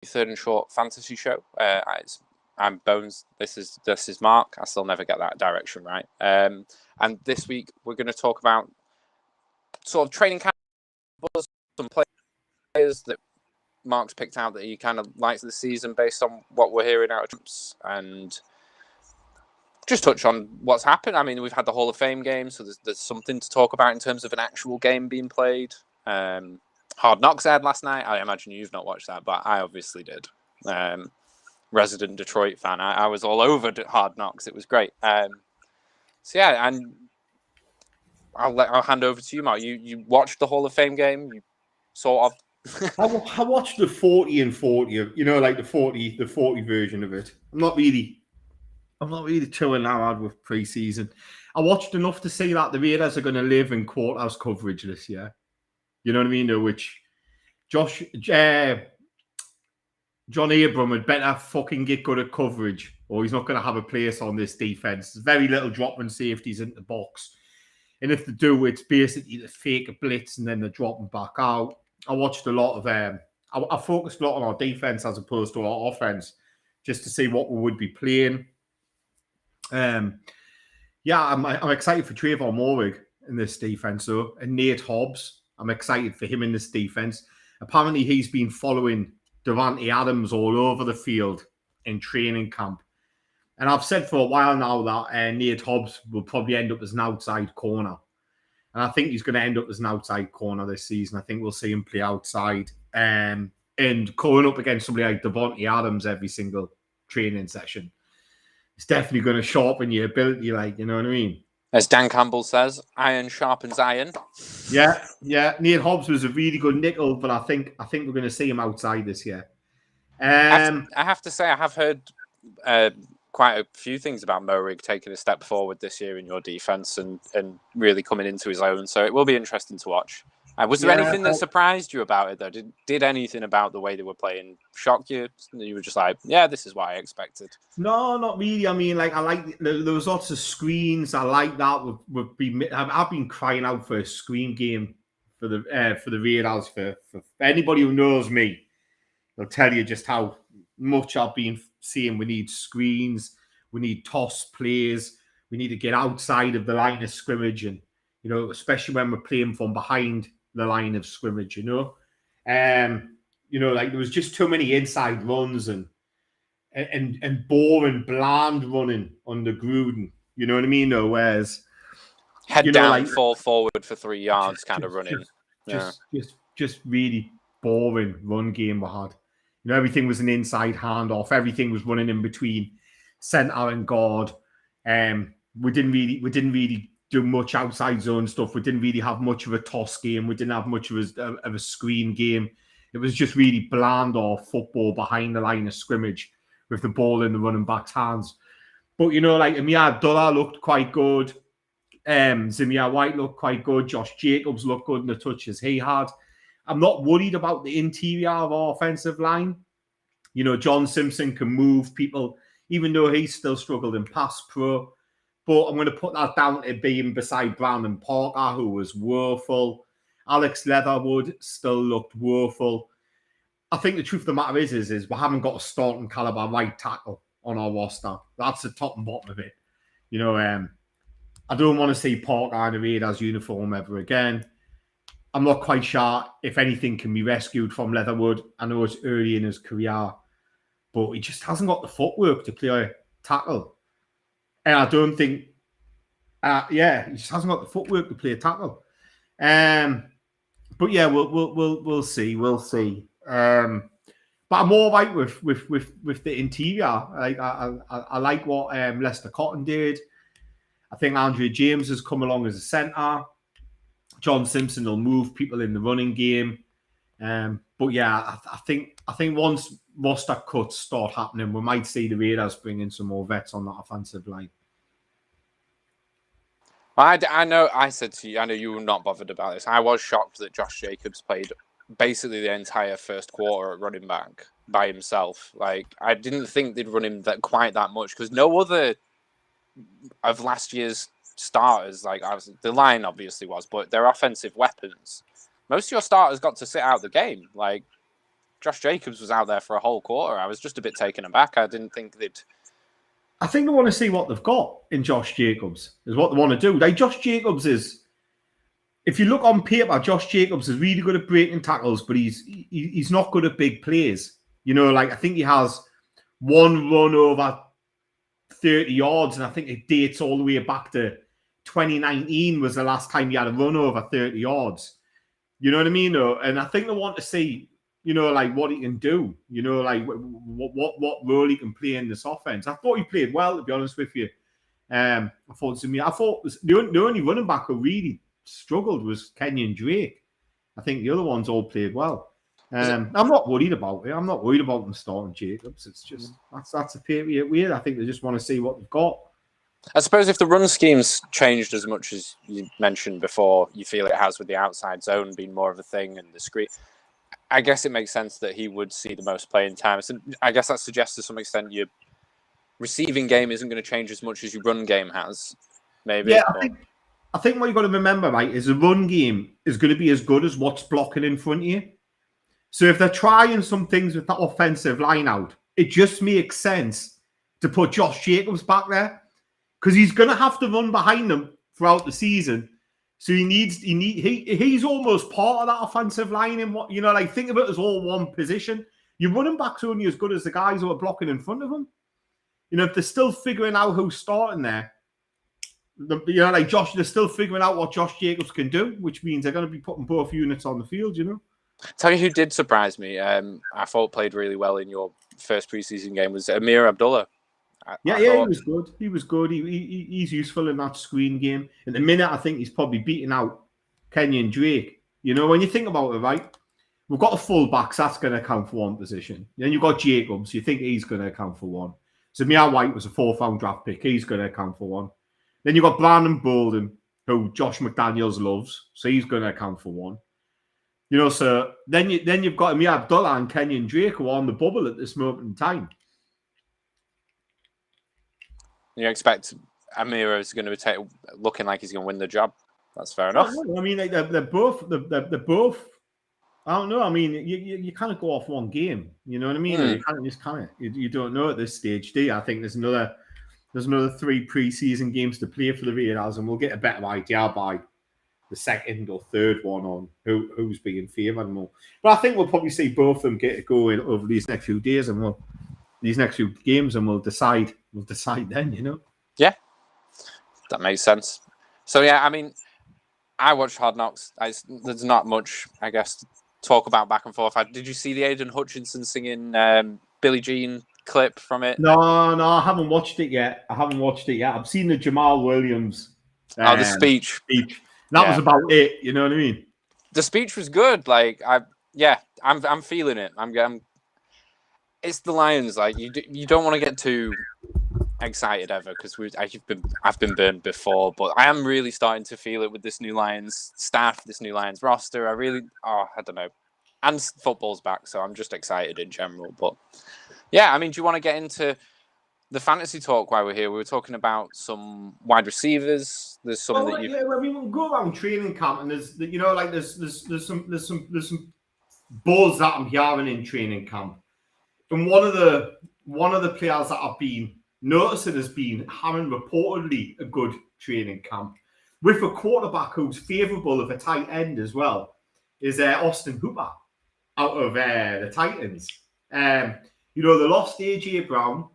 Third and Short Fantasy Show. I'm Bones. This is Mark. I still never get that direction right. And this week we're going to talk about sort of training camp, some players that Mark's picked out that he kind of likes this season based on what we're hearing out of camps, and just touch on what's happened. I mean, we've had the Hall of Fame game, so there's something to talk about in terms of an actual game being played. Hard Knocks aired last night. I imagine you've not watched that, but I obviously did. Resident Detroit fan. I was all over Hard Knocks. It was great. So yeah, and I'll hand over to you, Mark. You watched the Hall of Fame game. You sort of. I watched the 40 and 40, like the 40 version of it. I'm not really chilling out with preseason. I watched enough to see that the Raiders are going to live in courthouse coverage this year. You know what I mean? Which John Abram had better fucking get good at coverage, or he's not going to have a place on this defense. There's very little dropping safeties into the box, and if they do, it's basically the fake a blitz and then they're dropping back out. I watched a lot of I focused a lot on our defense as opposed to our offense, just to see what we would be playing. I'm excited for Trayvon Moehrig in this defense, though, and Nate Hobbs. I'm excited for him in this defense. Apparently, he's been following Davante Adams all over the field in training camp, and I've said for a while now that Nate Hobbs will probably end up as an outside corner. And I think he's going to end up as an outside corner this season. I think we'll see him play outside and going up against somebody like Davante Adams every single training session. It's definitely going to sharpen your ability, you know what I mean? As Dan Campbell says, iron sharpens iron. Yeah. Nate Hobbs was a really good nickel, but I think we're going to see him outside this year. I have to say, I have heard quite a few things about Moehrig taking a step forward this year in your defense and really coming into his own. So it will be interesting to watch. Was there anything that surprised you about it, though? Did anything about the way they were playing shock you? You were just like, yeah, this is what I expected. No, not really. I mean, there was lots of screens. I like that. I've been crying out for a screen game for the Raiders. For anybody who knows me, they'll tell you just how much I've been seeing. We need screens. We need toss plays. We need to get outside of the line of scrimmage, and especially when we're playing from behind the line of scrimmage. There was just too many inside runs and boring, bland running under Gruden. You know what I mean? No, whereas head down, fall forward for 3 yards, kind of running. Just really boring run game we had. Everything was an inside handoff. Everything was running in between center and guard. We didn't really do much outside zone stuff. We didn't really have much of a toss game. We didn't have much of a screen game. It was just really bland or football behind the line of scrimmage with the ball in the running back's hands. But, Amir Abdullah looked quite good. Zamir White looked quite good. Josh Jacobs looked good in the touches he had. I'm not worried about the interior of our offensive line. John Simpson can move people, even though he still struggled in pass pro. But I'm going to put that down to being beside Brandon Parker, who was woeful. Alex Leatherwood still looked woeful. I think the truth of the matter is we haven't got a starting caliber right tackle on our roster. That's the top and bottom of it. I don't want to see Parker in a Raiders uniform ever again. I'm not quite sure if anything can be rescued from Leatherwood. I know it's early in his career, but he just hasn't got the footwork to play a tackle. And I don't think, he just hasn't got the footwork to play a tackle. But yeah, we'll see. We'll see. But I'm all right with the interior. I like what Lester Cotton did. I think Andre James has come along as a centre. John Simpson will move people in the running game. But yeah, I think once roster cuts start happening, we might see the Raiders bring in some more vets on that offensive line. I know. I said to you, I know you were not bothered about this. I was shocked that Josh Jacobs played basically the entire first quarter at running back by himself. Like, I didn't think they'd run him quite that much because no other of last year's starters, the line obviously was, but their offensive weapons. Most of your starters got to sit out the game. Like, Josh Jacobs was out there for a whole quarter. I was just a bit taken aback. I didn't think they'd. I think they want to see what they've got in Josh Jacobs, is what they want to do. Like, Josh Jacobs is, if you look on paper, Josh Jacobs is really good at breaking tackles, but he's not good at big plays. You know, like, I think he has one run over 30 yards, and I think it dates all the way back to 2019 was the last time he had a run over 30 yards. You know what I mean? And I think they want to see, you know, like, what he can do. You know, like, what role he can play in this offense. I thought he played well, to be honest with you. I thought the only running back who really struggled was Kenyon Drake. I think the other ones all played well. I'm not worried about it. I'm not worried about them starting Jacobs. It's just that's a period weird. I think they just want to see what they've got. I suppose if the run scheme's changed as much as you mentioned before, you feel it has with the outside zone being more of a thing and the screen. I guess it makes sense that he would see the most playing time. So I guess that suggests to some extent your receiving game isn't going to change as much as your run game has. Maybe. Yeah, I think what you've got to remember, right, is the run game is going to be as good as what's blocking in front of you. So if they're trying some things with that offensive line out, it just makes sense to put Josh Jacobs back there because he's going to have to run behind them throughout the season. So he's almost part of that offensive line in what, you know, like, think of it as all one position. Your running back's only as good as the guys who are blocking in front of them. You know, if they're still figuring out who's starting there, they're still figuring out what Josh Jacobs can do, which means they're going to be putting both units on the field, you know. Tell you who did surprise me. I thought played really well in your first preseason game was Amir Abdullah. He was good. He was good. He's useful in that screen game. In the minute, I think he's probably beating out Kenyon Drake. You know, when you think about it, right? We've got a fullback, so that's going to account for one position. Then you've got Jacobs. You think he's going to account for one. Zamir White was a 4th-round draft pick. He's going to account for one. Then you've got Brandon Bolden, who Josh McDaniels loves. So he's going to account for one. You know, so then you've got Amir Abdullah and Kenyon Drake who are on the bubble at this moment in time. You expect Amir is going to be looking like he's going to win the job. That's fair enough. I mean, like, they're both. I don't know. I mean, you kind of go off one game. You know what I mean? You don't know at this stage, do you? I think there's another 3 preseason games to play for the Raiders, and we'll get a better idea by the second or third one on who's being favoured more. But I think we'll probably see both of them get going over these next few days, and these next few games, and we'll decide then, you know. Yeah, that makes sense. So yeah, I mean, I watched Hard Knocks. There's not much, I guess, to talk about back and forth. Did you see the Aiden Hutchinson singing Billie Jean clip from it? No, I haven't watched it yet. I've seen the Jamal Williams. The speech. That was about it. You know what I mean? The speech was good. Like, I'm feeling it. It's the Lions. Like, you don't want to get too excited ever because I've been burned before, but I am really starting to feel it with this new Lions staff, this new Lions roster. I don't know. And football's back, so I'm just excited in general. But yeah, I mean, do you want to get into the fantasy talk while we're here? We were talking about some wide receivers. There's some that you. Yeah, I mean, we'll go around training camp, and there's some buzz that I'm hearing in training camp, and one of the players that I've been noticing has been having reportedly a good training camp with a quarterback who's favourable of a tight end as well. Is Austin Hooper out of the Titans? They lost AJ Brown.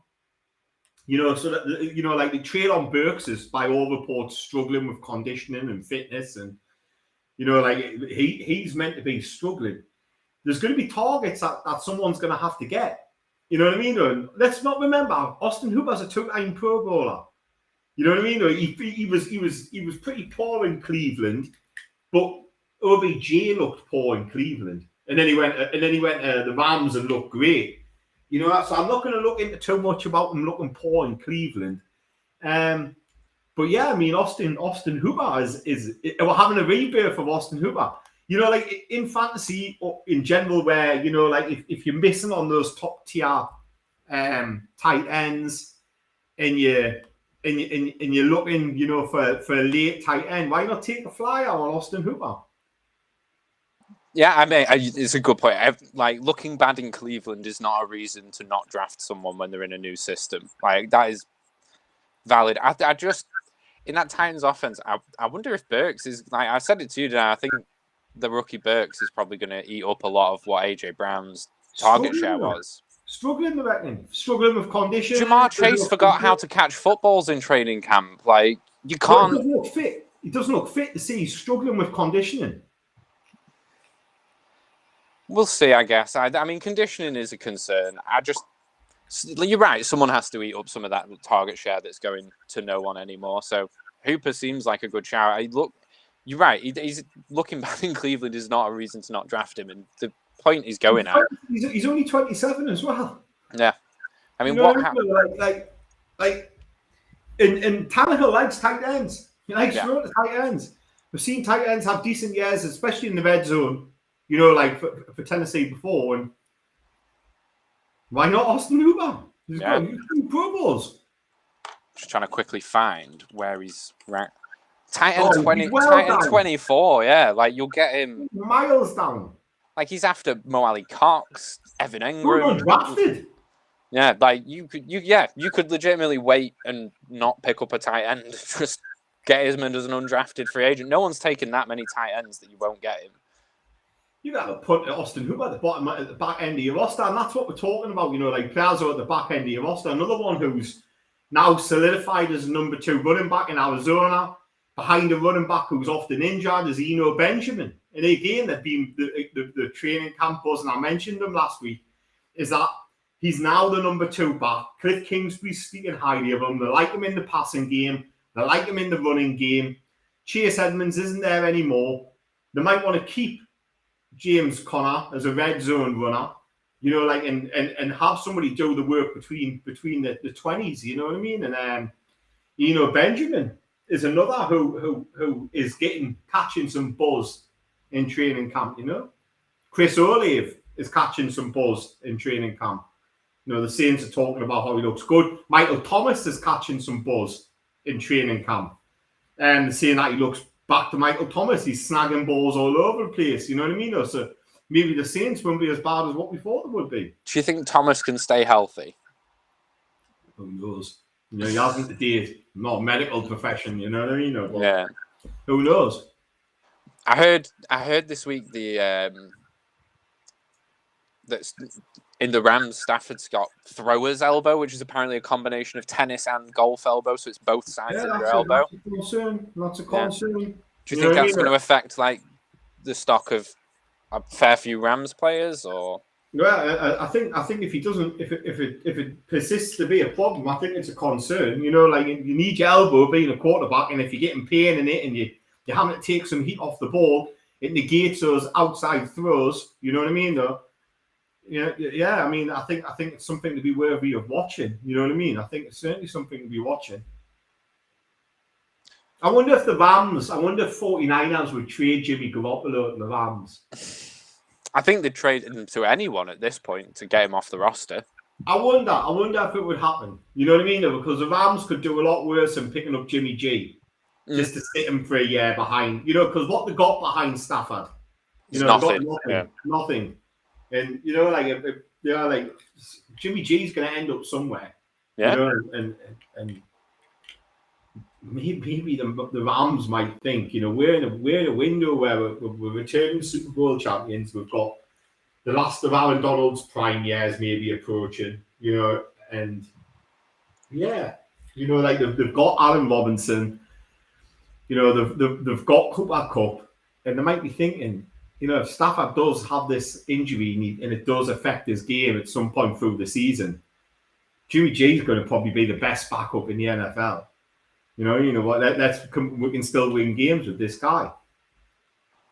So that like the trade on Burks is by all reports struggling with conditioning and fitness, and like he's meant to be struggling. There's going to be targets that someone's going to have to get. You know what I mean? And let's not remember Austin Hooper's a 2-time Pro Bowler. You know what I mean? He was pretty poor in Cleveland, but OBJ looked poor in Cleveland, and then he went to the Rams and looked great. So I'm not going to look into too much about him looking poor in Cleveland. But yeah, I mean, Austin Hooper is we're having a rebirth of Austin Hooper. Like in fantasy or in general, where like if you're missing on those top tier tight ends, and you're looking for a late tight end, why not take a flyer on Austin Hooper? Yeah, I mean, it's a good point. Like, looking bad in Cleveland is not a reason to not draft someone when they're in a new system. Like, that is valid. I just, in that Titans offense, I wonder if Burks is, like, I said it to you today, I think the rookie Burks is probably going to eat up a lot of what AJ Brown's target share was. Struggling, I reckon. Struggling with condition. Jamar Chase forgot how to catch footballs in training camp. Like, you can't. He doesn't look fit. He doesn't look fit to see he's struggling with conditioning. We'll see, I guess. I mean, conditioning is a concern. You're right. Someone has to eat up some of that target share that's going to no one anymore. So Hooper seems like a good shout. You're right. He's looking back in Cleveland is not a reason to not draft him. And the point he's going at. He's only 27 as well. Yeah. I mean, what happened? And Tannehill likes tight ends. He likes throwing tight ends. We've seen tight ends have decent years, especially in the red zone. You know, like for Tennessee before. And why not Austin Hooper? He's got 2 Pro Bowls. Just trying to quickly find where he's ranked. Titan 24, yeah. Like, you'll get him miles down. Like, he's after Mo Ali Cox, Evan Engram. Drafted. Yeah, like you could legitimately wait and not pick up a tight end. Just get him as an undrafted free agent. No one's taken that many tight ends that you won't get him. You got to put Austin Hooper at the back end of your roster, and that's what we're talking about. You know, like players are at the back end of your roster. Another one who's now solidified as a number 2 running back in Arizona, behind a running back who's often injured, is Eno Benjamin. And again, they've been the training camp buzz, and I mentioned him last week, is that he's now the number 2 back. Cliff Kingsbury's speaking highly of him. They like him in the passing game. They like him in the running game. Chase Edmonds isn't there anymore. They might want to keep James Conner as a red zone runner, you know, like and have somebody do the work between the 20s, you know what I mean? And Benjamin is another who is catching some buzz in training camp, you know. Chris Olave is catching some buzz in training camp. You know, the Saints are talking about how he looks good. Michael Thomas is catching some buzz in training camp. And saying that he looks back to Michael Thomas. He's snagging balls all over the place. You know what I mean? So maybe the Saints won't be as bad as what we thought they would be. Do you think Thomas can stay healthy? Who knows? You know, he hasn't to date. Not a medical profession, you know what I mean? But yeah. Who knows? I heard this week that's in the Rams, Stafford's got thrower's elbow, which is apparently a combination of tennis and golf elbow, so it's both sides of your elbow. That's a concern. Do you think that's going to affect like the stock of a fair few Rams players, or? Yeah, I think if he doesn't, if it persists to be a problem, I think it's a concern. You know, like you need your elbow being a quarterback, and if you're getting pain in it and you're having to take some heat off the ball, it negates those outside throws. You know what I mean, though. Yeah. I mean, I think it's something to be worthy of watching. You know what I mean? I think it's certainly something to be watching. I wonder if 49ers would trade Jimmy Garoppolo to the Rams. I think they'd trade him to anyone at this point to get him off the roster. I wonder if it would happen. You know what I mean? Because the Rams could do a lot worse than picking up Jimmy G just to sit him for a year behind. You know, because what they got behind Stafford, nothing. And you know, like Jimmy G's going to end up somewhere. Yeah. You know, and maybe the Rams might think, you know, we're in a window where we're returning Super Bowl champions. We've got the last of Aaron Donald's prime years maybe approaching, you know, and yeah, you know, like they've got Allen Robinson, you know, they've got Cooper Kupp, and they might be thinking, you know, if Stafford does have this injury and it does affect his game at some point through the season, Jimmy G is going to probably be the best backup in the NFL. You know what? We can still win games with this guy.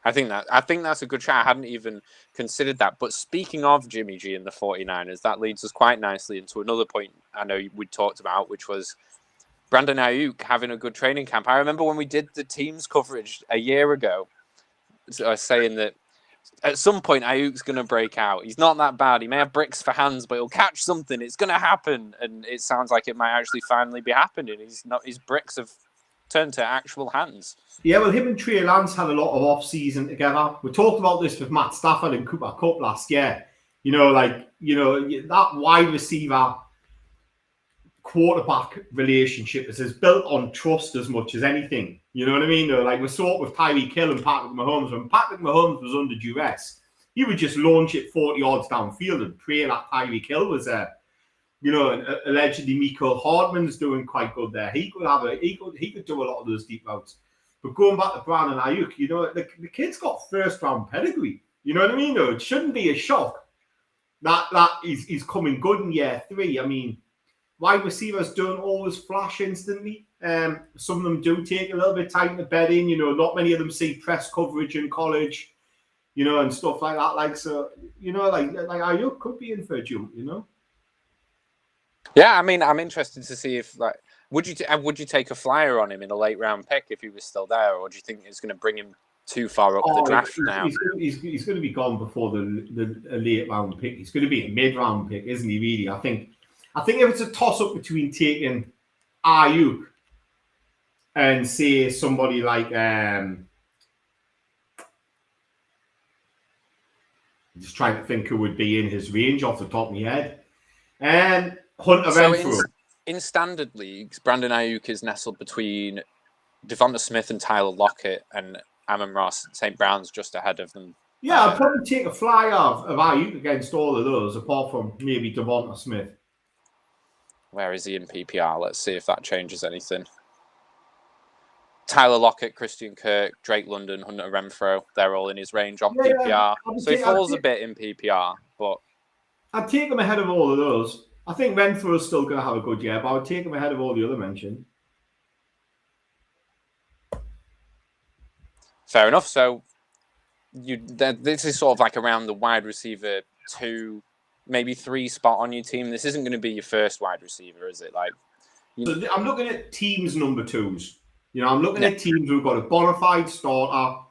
I think that's a good shot. I hadn't even considered that. But speaking of Jimmy G and the 49ers, that leads us quite nicely into another point I know we talked about, which was Brandon Ayuk having a good training camp. I remember when we did the team's coverage a year ago, saying that at some point Ayuk's going to break out. He's not that bad. He may have bricks for hands, but he'll catch something. It's going to happen. And it sounds like it might actually finally be happening. His bricks have turn to actual hands. Yeah, well, him and Trey Lance had a lot of off-season together. We talked about this with Matt Stafford and Cooper Kupp last year. That wide receiver quarterback relationship is built on trust as much as anything. You know what I mean? Like we saw it with Tyreek Hill and Patrick Mahomes. When Patrick Mahomes was under duress, he would just launch it 40 yards downfield and pray that Tyreek Hill was there. And allegedly Mecole Hardman's doing quite good there. He could do a lot of those deep routes. But going back to Brandon Ayuk, the kid's got first-round pedigree. You know what I mean? It shouldn't be a shock that he's coming good in year 3. I mean, wide receivers don't always flash instantly. Some of them do take a little bit of time to bed in. Not many of them see press coverage in college, and stuff like that. Like Ayuk could be in for a jump, Yeah, I mean, I'm interested to see if would you take a flyer on him in a late round pick if he was still there, or do you think it's going to bring him too far up the draft now? He's going to be gone before the late round pick. He's going to be a mid round pick, isn't he? Really, I think if it's a toss up between taking Ayuk and say somebody like just trying to think who would be in his range off the top of my head, and Hunter Renfrow. In standard leagues, Brandon Ayuk is nestled between Devonta Smith and Tyler Lockett, and Amon-Ra St. Brown's just ahead of them. Yeah, I'd probably take a flyer of Ayuk against all of those, apart from maybe Devonta Smith. Where is he in PPR? Let's see if that changes anything. Tyler Lockett, Christian Kirk, Drake London, Hunter Renfrow, they're all in his range on PPR. So he falls a bit in PPR, but I'd take him ahead of all of those. I think Renfrow's still going to have a good year, but I would take him ahead of all the other mentioned. Fair enough. So this is sort of like around the wide receiver 2, maybe 3 spot on your team. This isn't going to be your first wide receiver, is it? So I'm looking at teams number 2s. I'm looking at teams who've got a bona fide starter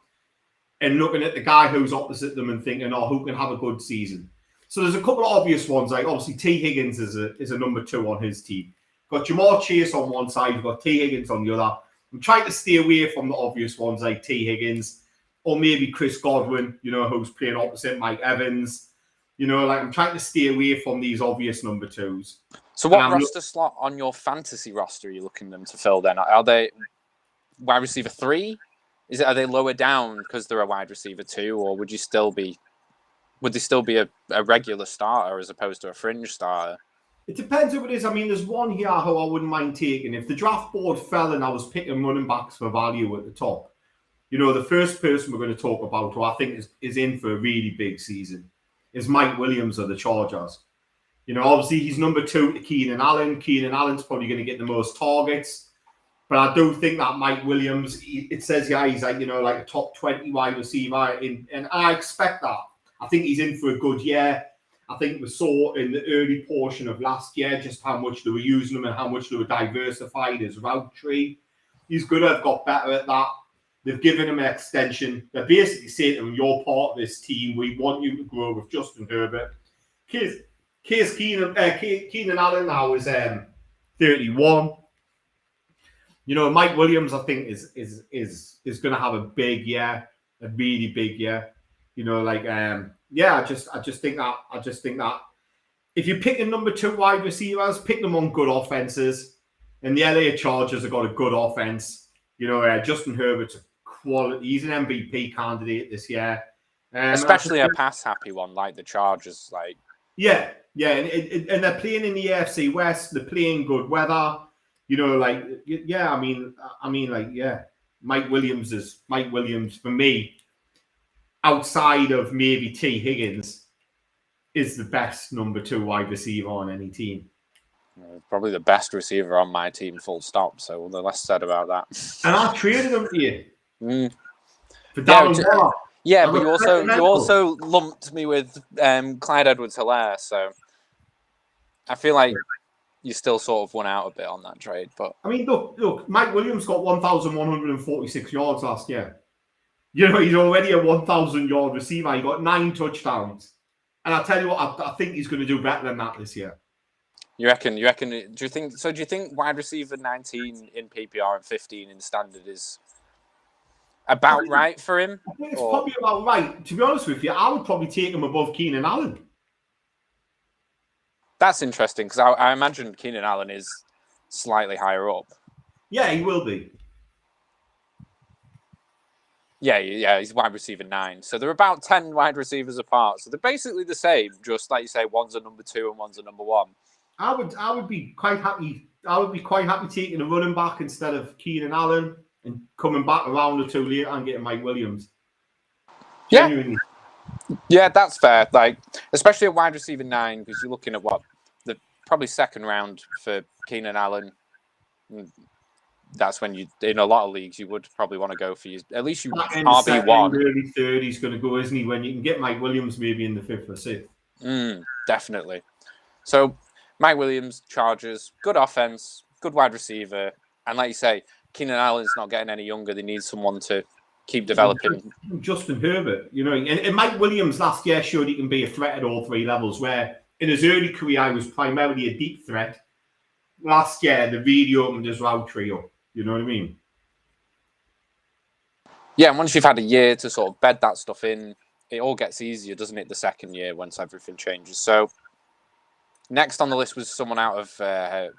and looking at the guy who's opposite them and thinking, who can have a good season. So there's a couple of obvious ones, like obviously T. Higgins is a number 2 on his team. Got Jamar Chase on one side, you've got T. Higgins on the other. I'm trying to stay away from the obvious ones like T. Higgins or maybe Chris Godwin, who's playing opposite Mike Evans. I'm trying to stay away from these obvious number 2s. So what roster slot on your fantasy roster are you looking them to fill then? Are they wide receiver 3? Are they lower down because they're a wide receiver 2, or would they still be a regular starter as opposed to a fringe starter? It depends who it is. I mean, there's one here who I wouldn't mind taking. If the draft board fell and I was picking running backs for value at the top, the first person we're going to talk about who I think is in for a really big season is Mike Williams of the Chargers. Obviously he's number 2 to Keenan Allen. Keenan Allen's probably going to get the most targets. But I do think that Mike Williams, it says, he's like a top 20 wide receiver. And I expect that. I think he's in for a good year. I think we saw in the early portion of last year just how much they were using him and how much they were diversified his route tree. He's going to have got better at that. They've given him an extension. They're basically saying to him, you're part of this team. We want you to grow with Justin Herbert. Keenan Allen now is 31. Mike Williams, I think, is going to have a big year, a really big year. I just think that if you're picking number 2 wide receivers, pick them on good offenses. And the LA Chargers have got a good offense. Justin Herbert's a quality. He's an MVP candidate this year, especially a pass-happy one like the Chargers. And they're playing in the AFC West. They're playing good weather. Mike Williams for me, outside of maybe T. Higgins, is the best number 2 wide receiver on any team. Probably the best receiver on my team, full stop. So the less said about that. And I traded him to you. For Darren Waller. Yeah, but you also lumped me with Clyde Edwards-Helaire, so I feel like you still sort of won out a bit on that trade. But I mean, look, Mike Williams got 1,146 yards last year. He's already a 1,000-yard receiver. He got 9 touchdowns. And I tell you what, I think he's going to do better than that this year. You reckon? Do you think? So do you think wide receiver 19 in PPR and 15 in standard is about right for him? I think it's probably about right. To be honest with you, I would probably take him above Keenan Allen. That's interesting because I imagine Keenan Allen is slightly higher up. Yeah, he will be. Yeah, he's wide receiver 9. So they're about 10 wide receivers apart. So they're basically the same, just like you say, one's a number 2 and one's a number 1. I would be quite happy. I would be quite happy taking a running back instead of Keenan Allen and coming back a round or two later and getting Mike Williams. Genuinely. Yeah, that's fair. Like, especially at wide receiver 9, because you're looking at the probably second round for Keenan Allen. That's when you, in a lot of leagues, you would probably want to go for at least you RB1. Early third, he's going to go, isn't he? When you can get Mike Williams maybe in the 5th or 6th. Definitely. So Mike Williams, Chargers, good offense, good wide receiver, and like you say, Keenan Allen's not getting any younger. They need someone to keep developing. Justin Herbert, and Mike Williams last year showed he can be a threat at all 3 levels. Where in his early career, he was primarily a deep threat. Last year, they really opened his route trio. You know what I mean? Yeah, and once you've had a year to sort of bed that stuff in, it all gets easier, doesn't it, the second year once everything changes. So next on the list was someone out of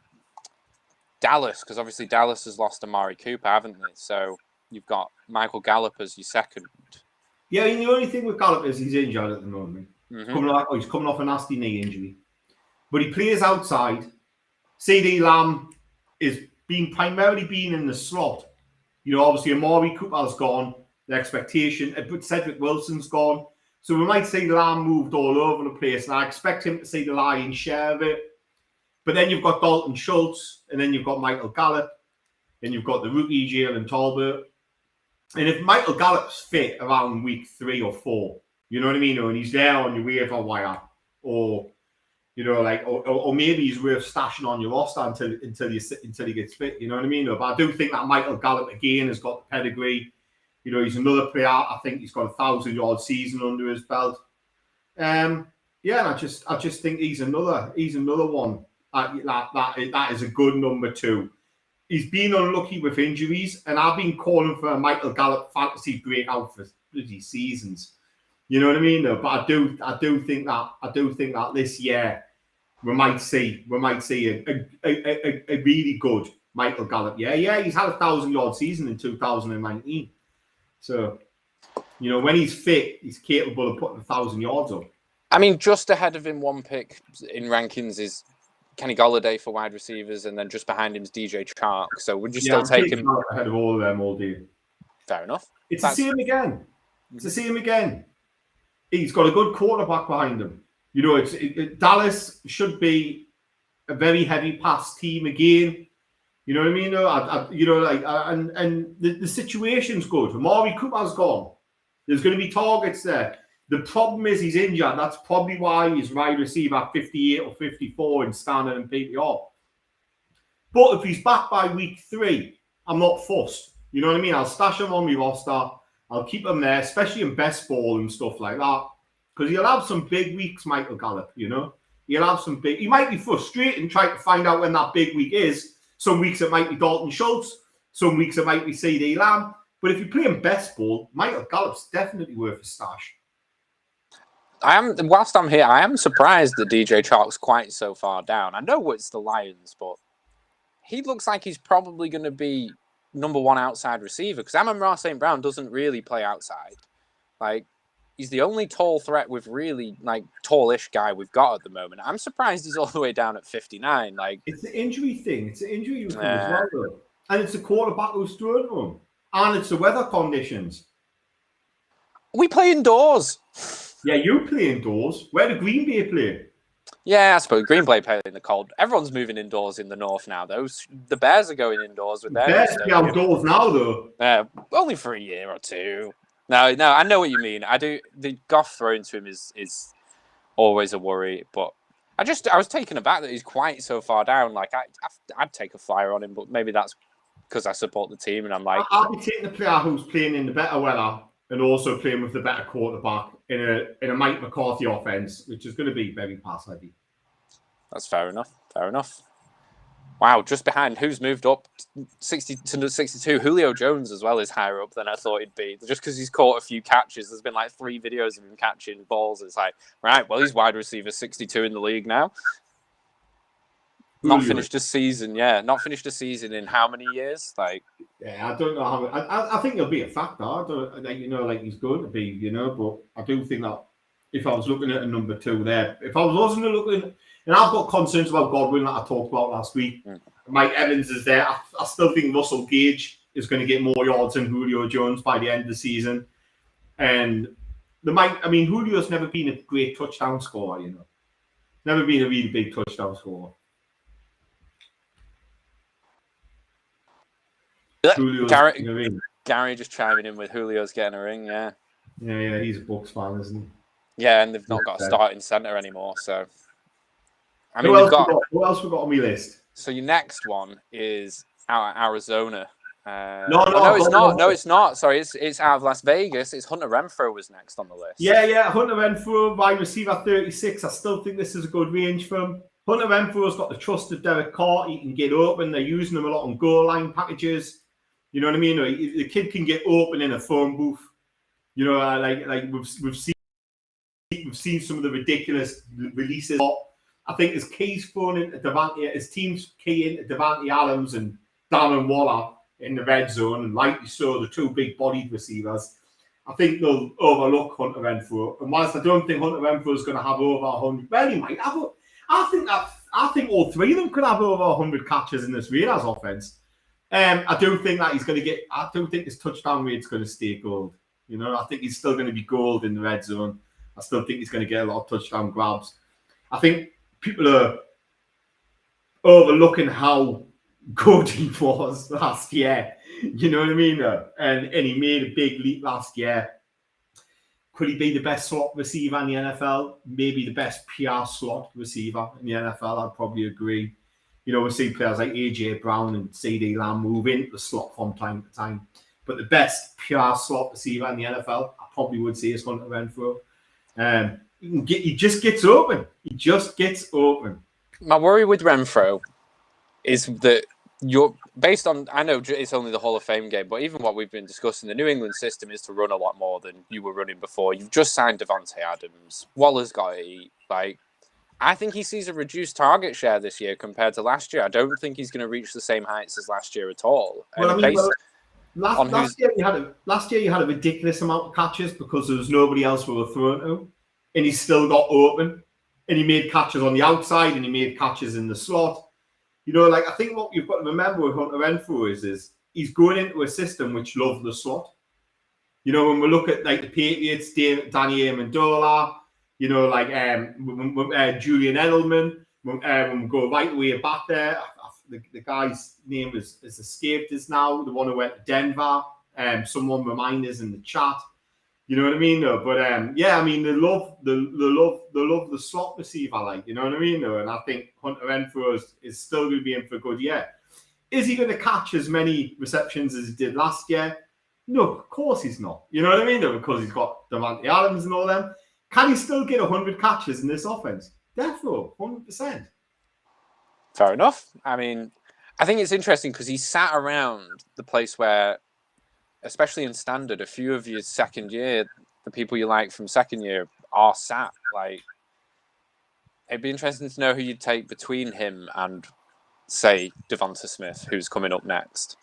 Dallas, because obviously Dallas has lost Amari Cooper, haven't they? So you've got Michael Gallup as your second. Yeah, the only thing with Gallup is he's injured at the moment. He's coming off a nasty knee injury. But he plays outside. CeeDee Lamb is primarily being in the slot. Obviously Amari Cooper's gone. The expectation, but Cedric Wilson's gone. So we might see Lamb moved all over the place. And I expect him to see the lion's share of it. But then you've got Dalton Schultz, and then you've got Michael Gallup, and you've got the rookie Jalen Tolbert. And if Michael Gallup's fit around week 3 or 4, you know what I mean? And he's there on your waiver wire, or or maybe he's worth stashing on your roster until he gets fit. You know what I mean? But I do think that Michael Gallup again has got the pedigree. He's another player. I think he's got a 1,000-yard season under his belt. And I just think he's another one that is a good number 2. He's been unlucky with injuries, and I've been calling for a Michael Gallup fantasy breakout for bloody seasons. You know what I mean? But I do think that this year we might see a really good Michael Gallup. Yeah, he's had a 1,000-yard season in 2019. So, when he's fit, he's capable of putting 1,000 yards up. I mean, just ahead of him, one pick in rankings is Kenny Golladay for wide receivers, and then just behind him is DJ Chark. So would you still take him ahead of all of them all day? Fair enough. It's the same again. He's got a good quarterback behind him. Dallas should be a very heavy pass team again. You know what I mean? And the situation's good. Amari Cooper's gone. There's going to be targets there. The problem is he's injured. That's probably why he's wide receiver 58 or 54 in standard and PPR. But if he's back by week 3, I'm not fussed. You know what I mean? I'll stash him on my roster. I'll keep him there, especially in best ball and stuff like that. Because he'll have some big weeks, Michael Gallup, He'll have some big... He might be frustrated trying to find out when that big week is. Some weeks it might be Dalton Schultz. Some weeks it might be CeeDee Lamb. But if you play in best ball, Michael Gallup's definitely worth a stash. Whilst I'm here, I am surprised that DJ Chark's quite so far down. I know it's the Lions, but he looks like he's probably going to be number 1 outside receiver, because Amon-Ra St. Brown doesn't really play outside. Like, he's the only tall threat with really, tallish guy we've got at the moment. I'm surprised he's all the way down at 59. It's an injury thing. It's an injury with him as well, though. And it's a quarterback who's throwing to him. And it's the weather conditions. We play indoors. Yeah, you play indoors. Where do Green Bay play? Yeah, I suppose Green Bay play in the cold. Everyone's moving indoors in the north now, though. The Bears are going indoors with their... Bears play outdoors now, though. Only for a year or 2. No, I know what you mean. I do. The Goff throwing to him is always a worry, but I was taken aback that he's quite so far down. I'd take a flyer on him, but maybe that's because I support the team and I'm like... I'll be taking the player who's playing in the better weather and also playing with the better quarterback in a Mike McCarthy offense, which is going to be very pass heavy. That's fair enough. Fair enough. Wow, just behind, who's moved up 60 to 62? Julio Jones as well is higher up than I thought he'd be. Just because he's caught a few catches. There's been like 3 videos of him catching balls. It's like, right, well, he's wide receiver 62 in the league now. Not finished a season, Not finished a season in how many years? Like, yeah, I don't know how. I think he'll be a factor. I don't, like he's going to be, but I do think that if I was looking at a number 2 there, if I wasn't looking, and I've got concerns about Godwin that I talked about last week. Mike Evans is there. I still think Russell Gage is going to get more yards than Julio Jones by the end of the season, and Julio's never been a great touchdown scorer. Never been a really big touchdown scorer. Gary just chiming in with Julio's getting a ring, yeah, he's a Bucs fan, isn't he? Yeah, and they've not got a starting centre anymore, so who else we got on my list? So your next one is out of Arizona. No, it's not. Sorry, it's out of Las Vegas. It's Hunter Renfrow was next on the list. Yeah, Hunter Renfrow, wide receiver 36. I still think this is a good range for him. Hunter Renfrow's got the trust of Derek Carr. He can get open. They're using him a lot on goal line packages. You know what I mean? The kid can get open in a phone booth. Like we've seen some of the ridiculous releases. I think his keys thrown into his team's key into Davante Adams and Darren Waller in the red zone, and like you saw, the 2 big-bodied receivers. I think they'll overlook Hunter Renfrow. And whilst I don't think Hunter Renfrow is going to have over 100, well, he might have. I think all 3 of them could have over 100 catches in this Raiders offense. I do think that he's going to get. I do think his touchdown rate's going to stay gold. I think he's still going to be gold in the red zone. I still think he's going to get a lot of touchdown grabs. I think people are overlooking how good he was last year. You know what I mean? And he made a big leap last year. Could he be the best slot receiver in the NFL? Maybe the best PR slot receiver in the NFL. I'd probably agree. We see players like A.J. Brown and C.D. Lamb move into the slot from time to time. But the best PR slot receiver in the NFL, I probably would say, is Hunter Renfrow. He just gets open. My worry with Renfrow is that based on, I know it's only the Hall of Fame game, but even what we've been discussing, the New England system is to run a lot more than you were running before. You've just signed Davante Adams. Waller's got to eat. I think he sees a reduced target share this year compared to last year. I don't think he's going to reach the same heights as last year at all. Last year you had a ridiculous amount of catches because there was nobody else we were throwing to, and he still got open, and he made catches on the outside, and he made catches in the slot. I think what you've got to remember with Hunter Renfrow is he's going into a system which loves the slot. When we look at the Patriots, Danny Amendola, Julian Edelman, when we go right the way back there, the guy's name has escaped us now, the one who went to Denver. Someone remind us in the chat. You know what I mean? But they love the slot receiver, you know what I mean? And I think Hunter Renfrow is still going to be in for a good year. Is he going to catch as many receptions as he did last year? No, of course he's not. You know what I mean? Because he's got Davante Adams and all them. Can he still get 100 catches in this offense? Definitely, 100%. Fair enough. I think it's interesting because he sat around the place where, especially in standard, a few of your second year, the people you like from second year are sat. It'd be interesting to know who you'd take between him and, say, Devonta Smith, who's coming up next.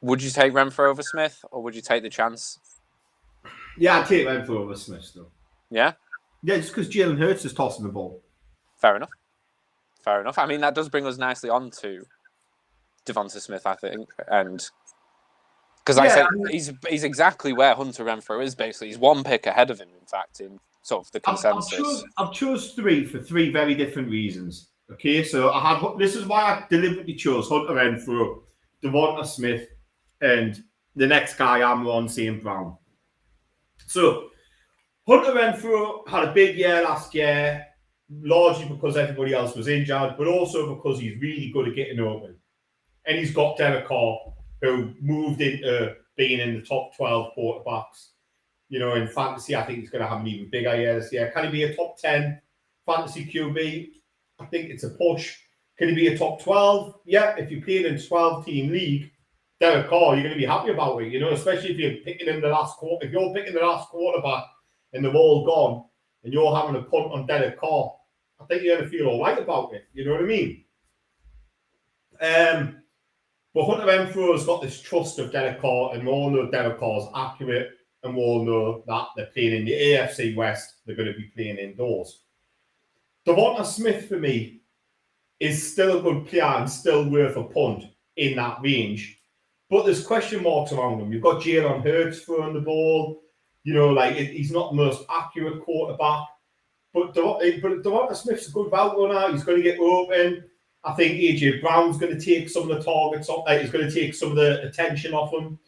Would you take Renfrow over Smith, or would you take the chance? Yeah, I'd take Renfrow over Smith, though. Yeah? Yeah, just because Jalen Hurts is tossing the ball. Fair enough. That does bring us nicely on to Devonta Smith, I think. And because I said he's exactly where Hunter Renfrow is, basically. He's 1 pick ahead of him, in fact, in sort of the consensus. I've chose 3 for 3 very different reasons. Okay, so this is why I deliberately chose Hunter Renfrow, Devonta Smith, and the next guy, Amon St. Brown. So, Hunter Renfrow had a big year last year, largely because everybody else was injured, but also because he's really good at getting open. And he's got Derek Carr, who moved into being in the top 12 quarterbacks. In fantasy, I think he's going to have an even bigger year this year. Can he be a top 10 fantasy QB. I think it's a push. Can he be a top 12? Yeah, if you're playing in a 12-team league, Derek Carr, you're going to be happy about it, especially if you're picking in the last quarter. If you're picking the last quarterback and they've all gone and you're having a punt on Derek Carr, I think you're going to feel all right about it. You know what I mean? But Hunter Renfrow has got this trust of Derek Carr, and we all know Derek Carr's accurate, and we all know that they're playing in the AFC West. They're going to be playing indoors. Devonta Smith, for me, is still a good player and still worth a punt in that range. But there's question marks around him. You've got Jalen Hurts throwing the ball. He's not the most accurate quarterback. But Devonta Smith's a good route runner. He's going to get open. I think AJ Brown's going to take some of the targets off. He's going to take some of the attention off him.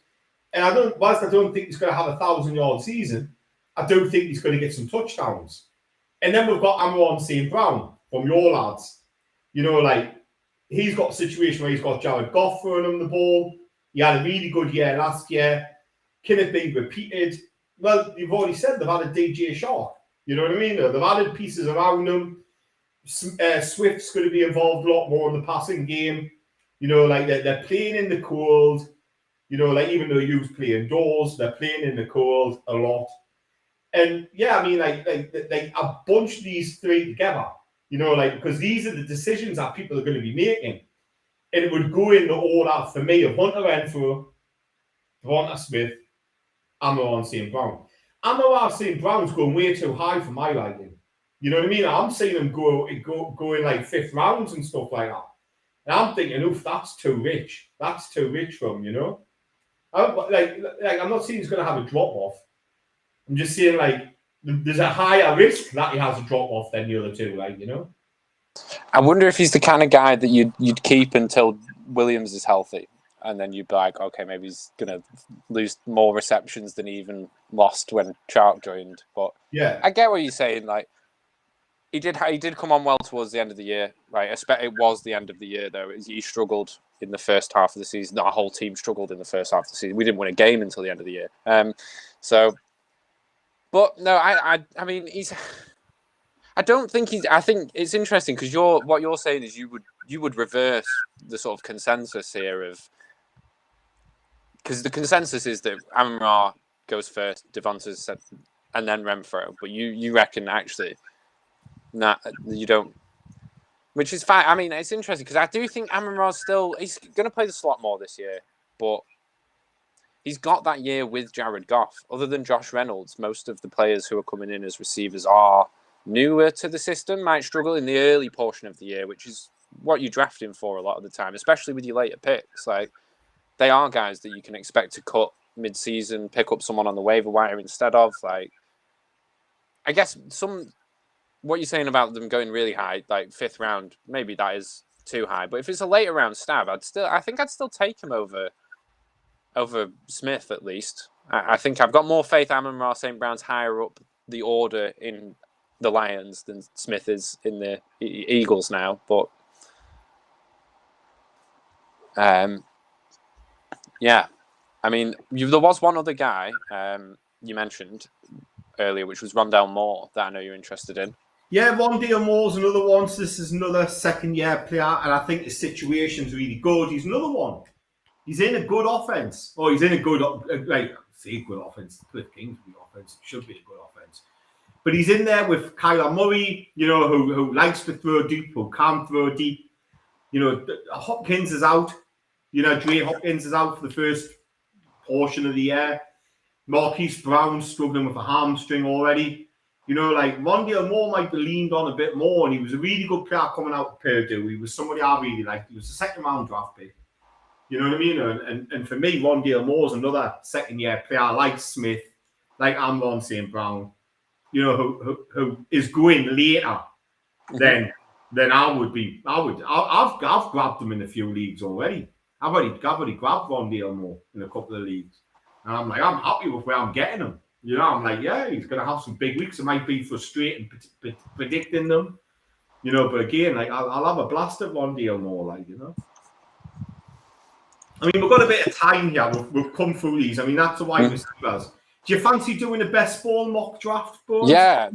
And whilst I don't think he's going to have a 1,000-yard season, I do think he's going to get some touchdowns. And then we've got Amon St. Brown from your lads. He's got a situation where he's got Jared Goff throwing him the ball. He had a really good year last year. Can it be repeated? Well, you've already said they've added DJ Shark. You know what I mean? They've added pieces around him. Swift's going to be involved a lot more in the passing game. They're playing in the cold. Even though you play indoors, they're playing in the cold a lot. And yeah, I bunch these three together. Because these are the decisions that people are going to be making. And it would go in the order for me of Hunter Renfrow, Devonta Smith, Amon St. Brown. Amon St. Brown's going way too high for my liking. You know what I mean? I'm seeing him go in 5th rounds and stuff like that. And I'm thinking, oof, that's too rich. That's too rich for him, I'm not saying he's going to have a drop-off. I'm just saying, there's a higher risk that he has a drop-off than the other two, I wonder if he's the kind of guy that you'd keep until Williams is healthy. And then you'd be like, okay, maybe he's going to lose more receptions than he even lost when Chark joined. But yeah, I get what you're saying. He did come on well towards the end of the year. It was the end of the year, though. He struggled in the first half of the season. Our whole team struggled in the first half of the season. We didn't win a game until the end of the year. But no, I mean, I don't think he's. I think it's interesting because what you're saying is you would reverse the sort of consensus here of, because the consensus is that Amon-Ra goes first, Devonta's second, and then Renfrow. But you reckon actually, nah, you don't. Which is fine. I mean, it's interesting because I do think Amon-Ra's he's going to play the slot more this year, but he's got that year with Jared Goff. Other than Josh Reynolds, most of the players who are coming in as receivers are newer to the system, might struggle in the early portion of the year, which is what you draft him for a lot of the time, especially with your later picks. They are guys that you can expect to cut mid-season, pick up someone on the waiver wire instead of. I guess what you're saying about them going really high, 5th round, maybe that is too high. But if it's a later round stab, I think I'd still take him over Smith at least. I think I've got more faith Amon-Ra St. Brown's higher up the order in the Lions than Smith is in the Eagles now. But yeah, I mean, there was one other guy you mentioned earlier, which was Rondale Moore, that I know you're interested in. Yeah, Rondale Moore's another one. So this is another second-year player, and I think the situation's really good. He's another one. He's in a good offense. Oh, he's in a good, good offense. Cliff Kingsbury offense should be a good offense. But he's in there with Kyler Murray, who likes to throw deep, who can throw deep. Hopkins is out. Dre Hopkins is out for the first portion of the year. Marquise Brown's struggling with a hamstring already. Rondale Moore might be leaned on a bit more, and he was a really good player coming out of Purdue. He was somebody I really liked. He was a second-round draft pick. You know what I mean? And for me, Rondale Moore's another second-year player like Smith, like Amon St. Brown, who is going later than I would be. I've grabbed him in a few leagues already. I've already grabbed Rondale Moore in a couple of leagues. And I'm happy with where I'm getting him. I'm yeah, he's going to have some big weeks. It might be frustrating predicting them, but again, I'll have a blast at Rondale Moore, I mean, we've got a bit of time here. We've come through these. I mean, that's the wide receivers. Do you fancy doing a best ball mock draft, Bones? Yeah,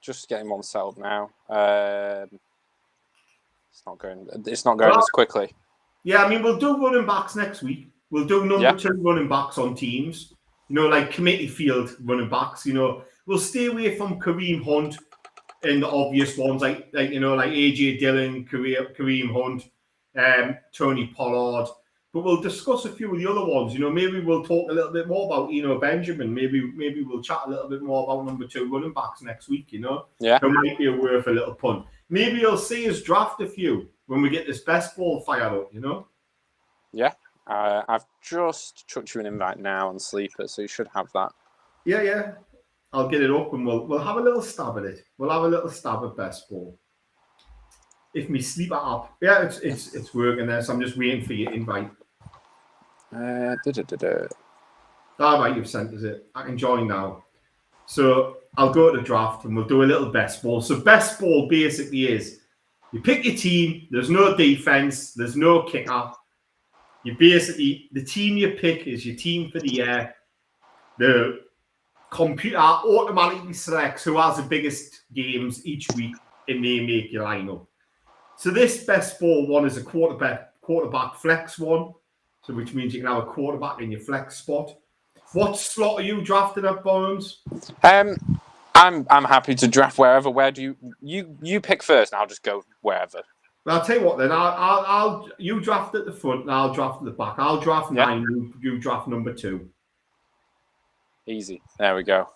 just getting one settled now. It's not going as quickly. Yeah, I mean, we'll do running backs next week. We'll do number 2 running backs on teams. Like committee field running backs. We'll stay away from Kareem Hunt and the obvious ones like AJ Dillon, Kareem Hunt, Tony Pollard. But we'll discuss a few of the other ones. Maybe we'll talk a little bit more about Benjamin. Maybe we'll chat a little bit more about number 2 running backs next week. Yeah, it might be worth a little punt. Maybe you'll see us draft a few when we get this best ball fired up. Yeah. I've just chucked you an invite now on Sleeper, so you should have that. Yeah. I'll get it up and we'll have a little stab at it. We'll have a little stab at best ball. If me Sleeper app, yeah, it's working there. So I'm just waiting for your invite. All right, you've sent us it. I can join now. So I'll go to the draft and we'll do a little best ball. So best ball basically is you pick your team. There's no defense. There's no kicker. You basically, the team you pick is your team for the year. The computer automatically selects who has the biggest games each week and they make your lineup. So this best ball one is a quarterback flex one. So which means you can have a quarterback in your flex spot. What slot are you drafting at, Bones? I'm happy to draft wherever. Where do you pick first? And I'll just go wherever. Well, I'll tell you what then. You draft at the front and I'll draft at the back. I'll draft 9. You draft number 2. Easy. There we go.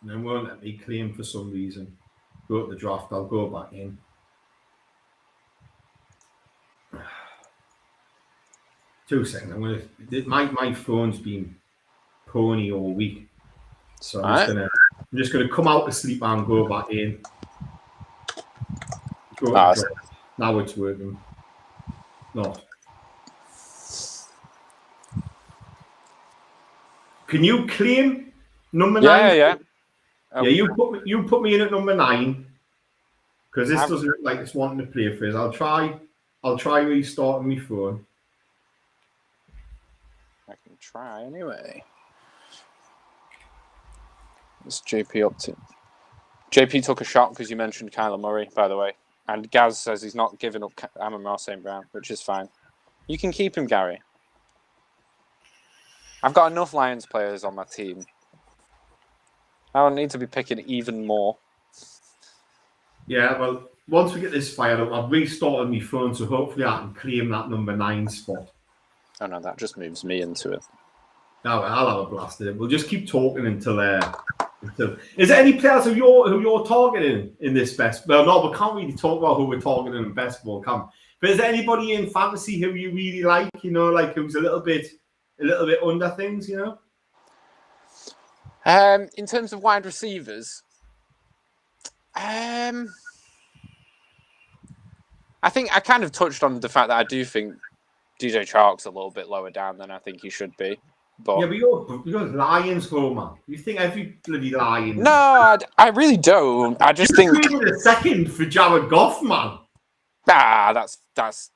And then won't let me claim for some reason. Go to the draft. I'll go back in. Two seconds. My phone's been pony all week, so I'm just gonna come out to sleep and go back in. Now it's working. Not. Can you claim number 9? Yeah. Yeah, you put me in at number 9 because this doesn't look like it's wanting to play for us. I'll try restarting my phone. I can try anyway. What's JP up to? JP took a shot because you mentioned Kyler Murray, by the way. And Gaz says he's not giving up Amon-Ra St. Brown, which is fine. You can keep him, Gary. I've got enough Lions players on my team. I don't need to be picking even more. Yeah, well, once we get this fired up, I've restarted my phone, so hopefully I can claim that number 9 spot. Oh no, that just moves me into it. No, I'll have a blast at it. We'll just keep talking until. Is there any players who you're targeting in this best? Well, no, we can't really talk about who we're targeting in best ball, can we? But is there anybody in fantasy who you really like? Like who's a little bit under things? In terms of wide receivers, I think I kind of touched on the fact that I do think DJ Chark's a little bit lower down than I think he should be. But yeah, but you're Lions homer. You think every bloody Lions? No, I really don't. I just think a second for Jared Goff, man. That's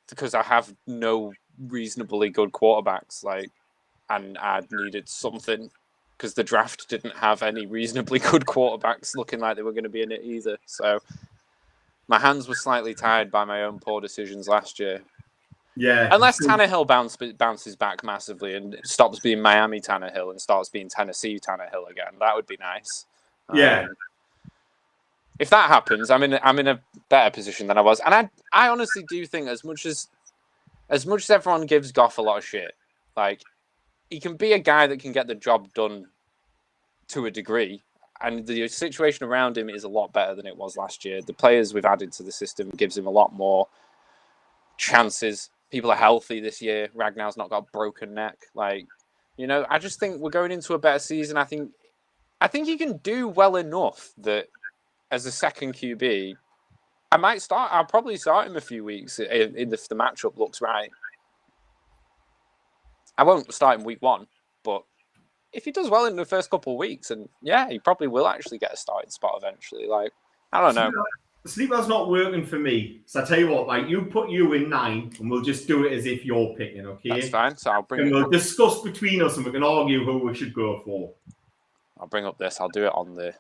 because I have no reasonably good quarterbacks, and I needed something because the draft didn't have any reasonably good quarterbacks looking like they were going to be in it either. So my hands were slightly tied by my own poor decisions last year. Yeah. Unless Tannehill bounces back massively and stops being Miami Tannehill and starts being Tennessee Tannehill again, that would be nice. Yeah. If that happens, I'm in a better position than I was, and I honestly do think as much as everyone gives Goff a lot of shit, he can be a guy that can get the job done to a degree, and the situation around him is a lot better than it was last year. The players we've added to the system gives him a lot more chances. People are healthy this year. Ragnar's not got a broken neck. I just think we're going into a better season. I think he can do well enough that as a second QB, I'll probably start him a few weeks if the matchup looks right. I won't start him week 1, but if he does well in the first couple of weeks, and yeah, he probably will actually get a starting spot eventually. I don't know. Sleeper's not working for me. So I tell you what, like you put you in 9, and we'll just do it as if you're picking, okay? That's fine. So I'll bring And it. we'll discuss between us, and we can argue who we should go for. I'll bring up this. I'll do it on the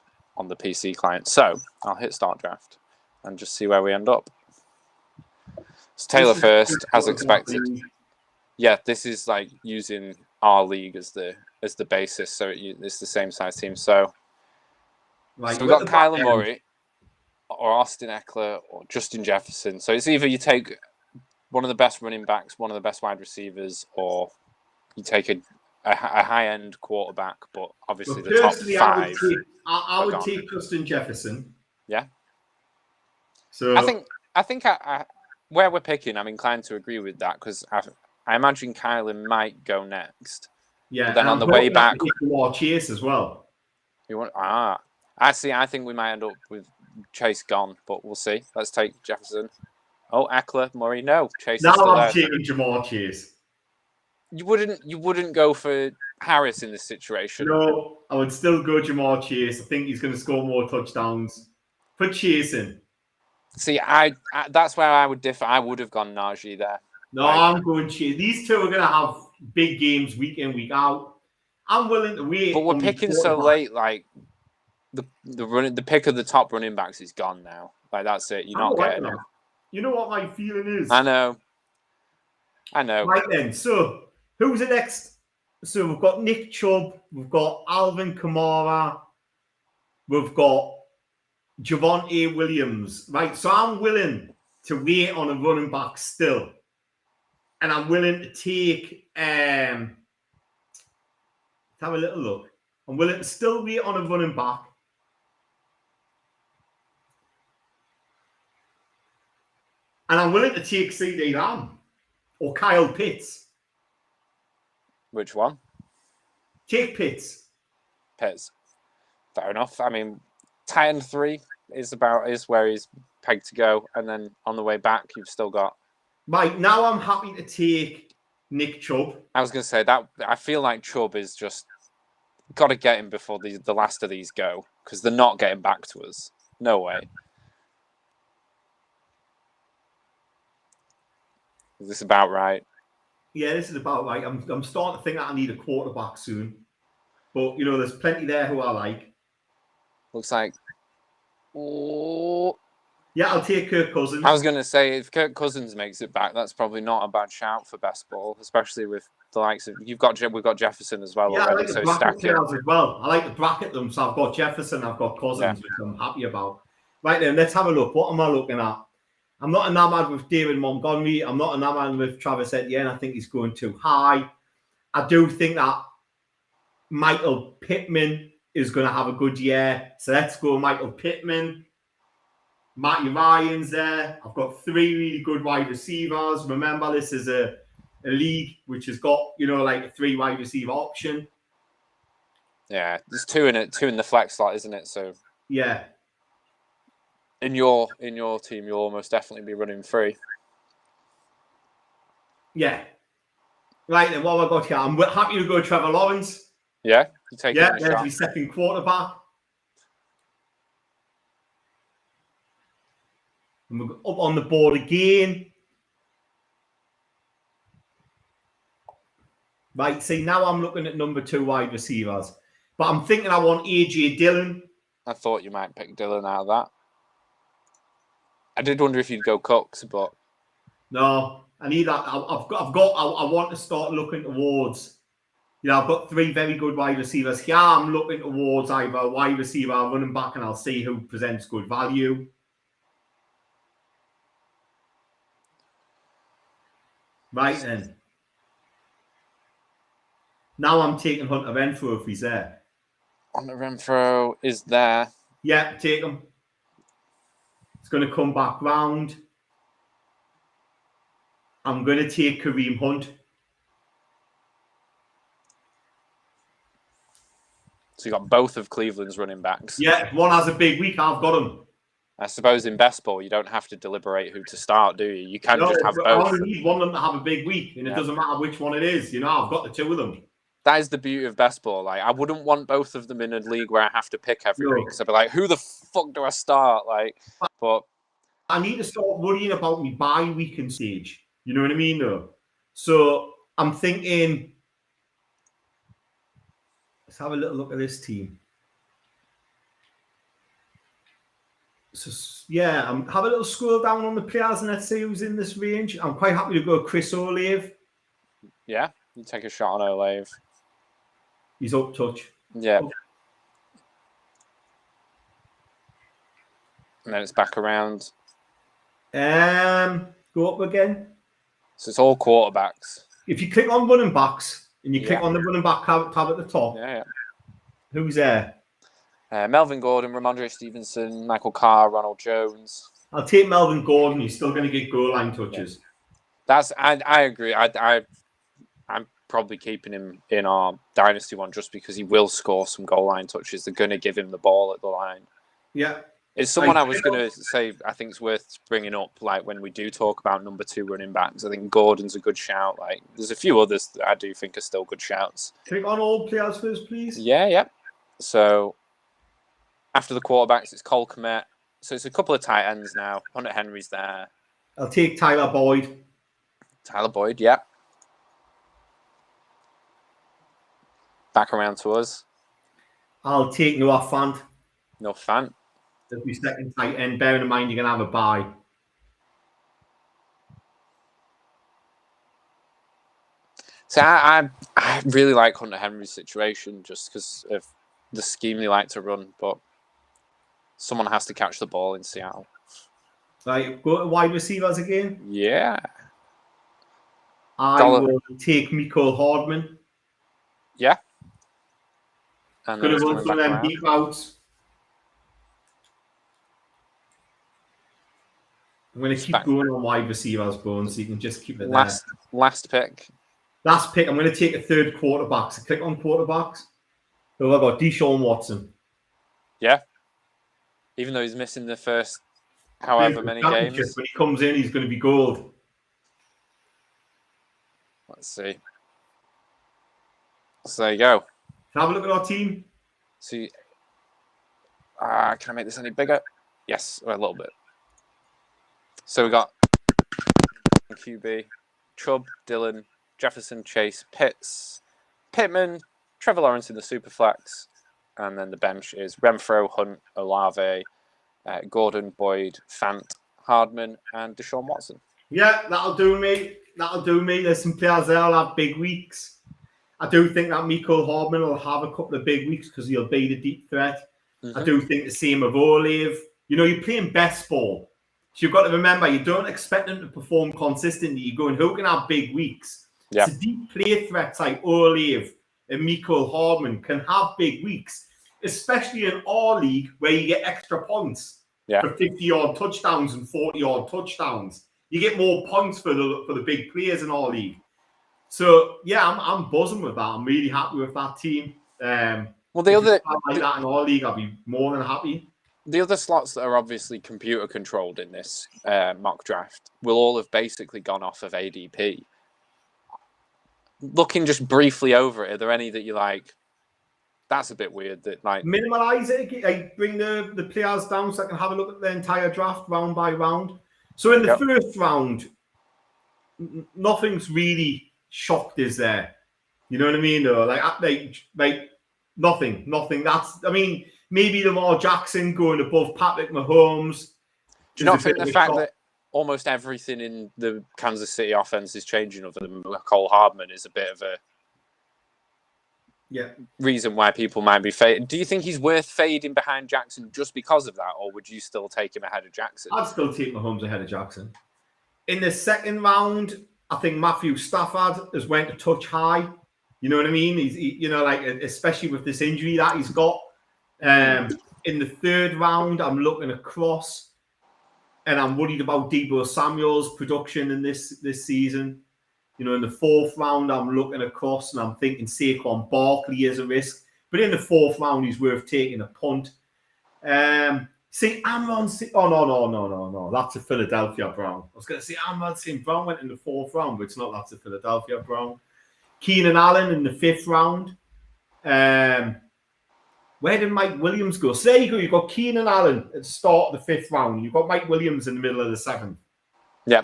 PC client. So I'll hit start draft and just see where we end up. It's Taylor first, as expected. Yeah, this is like using our league as the basis, so it's the same size team. So, Right, so we've got Kyler Murray, or Austin Eckler, or Justin Jefferson. So it's either you take one of the best running backs, one of the best wide receivers, or you take a high-end quarterback, but obviously the top 5. I would take Justin Jefferson. Yeah. So I think where we're picking, I'm inclined to agree with that because I imagine Kyler might go next. Yeah. But then on the way back, more Chase as well. You want I think we might end up with Chase gone, but we'll see. Let's take Jefferson. Oh, Eckler, Murray, no. Chase is still I'm there. taking Jamar Chase. You wouldn't go for Harris in this situation. No, I would still go Jamar Chase. I think he's going to score more touchdowns. Put Chase in. See, I that's where I would differ. I would have gone Najee there. No, I'm going Chase. These two are going to have big games week in, week out. I'm willing to wait. But we're picking so late, like the pick of the top running backs is gone now. Like that's it. You're not getting it. You know what my feeling is? I know. Right then, so who's the next? So we've got Nick Chubb, we've got Alvin Kamara, we've got Javonte Williams. Right, so I'm willing to wait on a running back still. And I'm willing to take let's have a little look. I'm willing to still wait on a running back. And I'm willing to take CeeDee Lamb or Kyle Pitts. Which one? Take Pitts. Pitts. Fair enough. I mean, tight end 3 is where he's pegged to go. And then on the way back, you've still got... Right, now I'm happy to take Nick Chubb. I was going to say that I feel like Chubb is just... Got to get him before the last of these go. Because they're not getting back to us. No way. Is this about right? Yeah, this is about right. I'm starting to think that I need a quarterback soon. But, you know, there's plenty there who I like. Looks like... Oh. Yeah, I'll take Kirk Cousins. I was going to say, if Kirk Cousins makes it back, that's probably not a bad shout for best ball, especially with the likes of... We've got Jefferson as well already, I like so the stack it. As well. I like to bracket them, so I've got Jefferson, I've got Cousins, which I'm happy about. Right then, let's have a look. What am I looking at? I'm not enamored with David Montgomery. I'm not enamored with Travis Etienne. I think he's going too high. I do think that Michael Pittman is going to have a good year. So let's go Michael Pittman. Matty Ryan's there. I've got 3 really good wide receivers. Remember, this is a league which has got, you know, like a 3 wide receiver option. Yeah, there's 2 in it, 2 in the flex slot, isn't it? So yeah. In your team, you'll almost definitely be running 3. Yeah. Right then, what have I got here? I'm happy to go Trevor Lawrence. Yeah, you take there's my second quarterback. And we're up on the board again. Right, see, now I'm looking at number 2 wide receivers. But I'm thinking I want A.J. Dillon. I thought you might pick Dillon out of that. I did wonder if you'd go Cooks, but... No, I need that. I want to start looking towards... You know, I've got 3 very good wide receivers. Here I'm looking towards either a wide receiver or running back, and I'll see who presents good value. Right then. Now I'm taking Hunter Renfrow if he's there. Hunter Renfrow is there. Yeah, take him. It's going to come back round. I'm going to take Kareem Hunt. So you got both of Cleveland's running backs. Yeah, one has a big week. I've got him. I suppose in best ball, you don't have to deliberate who to start, do you? You can just have both. I only need one of them to have a big week, and it doesn't matter which one it is. You know, I've got the 2 of them. That is the beauty of best ball. Like, I wouldn't want both of them in a league where I have to pick every week. So I'd be like, who the fuck do I start? Like, But I need to start worrying about me bye weekend stage. You know what I mean, though? So I'm thinking, let's have a little look at this team. So, yeah, have a little scroll down on the players and let's see who's in this range. I'm quite happy to go Chris Olave. Yeah, you take a shot on Olave. He's up touch. Yeah. Okay. And then it's back around. Go up again. So it's all quarterbacks. If you click on running backs and you click Yeah. on the running back tab at the top, Yeah. who's there? Melvin Gordon, Ramondre Stevenson, Michael Carr, Ronald Jones. I'll take Melvin Gordon. He's still going to get goal line touches. I agree. I'm probably keeping him in our dynasty one just because he will score some goal line touches. They're going to give him the ball at the line. Yeah. It's someone I was going to say I think it's worth bringing up, like, when we do talk about number 2 running backs. I think Gordon's a good shout. Like, there's a few others that I do think are still good shouts. Click on all players first, please. Yeah. So, after the quarterbacks, it's Cole Kmet. So, it's a couple of tight ends now. Hunter Henry's there. I'll take Tyler Boyd. Tyler Boyd, yeah. Back around to us. I'll take Noah Fant. No fan. That'll be second tight end. Bearing in mind you're going to have a bye. So I really like Hunter Henry's situation just because of the scheme they like to run, but someone has to catch the ball in Seattle. Right, go to wide receivers again. Yeah. I will take Mecole Hardman. Yeah. And Could have run some of them deep outs. I'm going to keep going on wide receivers, Bones, so you can just keep it there. Last pick. Last pick, I'm going to take a third quarterback. So click on quarterbacks. So I've got Deshaun Watson. Yeah. Even though he's missing the first however many games. When he comes in, he's going to be gold. Let's see. So there you go. Have a look at our team. See, can I make this any bigger? Yes, a little bit. So we got QB, Chubb, Dillon, Jefferson, Chase, Pitts, Pittman, Trevor Lawrence in the Superflex, and then the bench is Renfro, Hunt, Olave, Gordon, Boyd, Fant, Hardman, and Deshaun Watson. Yeah, that'll do me. There's some players there will have big weeks. I do think that Mecole Hardman will have a couple of big weeks because he'll be the deep threat. Mm-hmm. I do think the same of Olave. You know, you're playing best ball. So you've got to remember, you don't expect them to perform consistently. You're going, who can have big weeks? Yeah. So deep play threats like Olave and Mecole Hardman can have big weeks, especially in our league where you get extra points for 50-yard touchdowns and 40-yard touchdowns. You get more points for the big players in our league. So yeah, I'm buzzing with that. I'm really happy with that team. Well, the other like that in our league, I'll be more than happy. The other slots that are obviously computer controlled in this mock draft will all have basically gone off of ADP. Looking just briefly over it, are there any that you like? That's a bit weird. That like minimize it. I bring the players down so I can have a look at the entire draft round by round. So in the first round, nothing's really shocked, is there? You know what I mean? Though, like nothing. That's, I mean, maybe Lamar Jackson going above Patrick Mahomes. Do you not think the fact that almost everything in the Kansas City offense is changing other than Mecole Hardman is a bit of a reason why people might be fading? Do you think he's worth fading behind Jackson just because of that, or would you still take him ahead of Jackson? I'd still take Mahomes ahead of Jackson. In the second round, I think Matthew Stafford has went a touch high. You know what I mean? He's like, especially with this injury that he's got. In the third round, I'm looking across, and I'm worried about Deebo Samuel's production in this season. You know, in the fourth round, I'm looking across, and I'm thinking Saquon Barkley is a risk. But in the fourth round, he's worth taking a punt. Amon. Oh, no. That's a Philadelphia Brown. I was going to say Amon St. Brown went in the fourth round, but it's not. That's a Philadelphia Brown. Keenan Allen in the fifth round. Where did Mike Williams go? So there you go. You've got Keenan Allen at the start of the 5th round. You've got Mike Williams in the middle of the 7th. Yeah.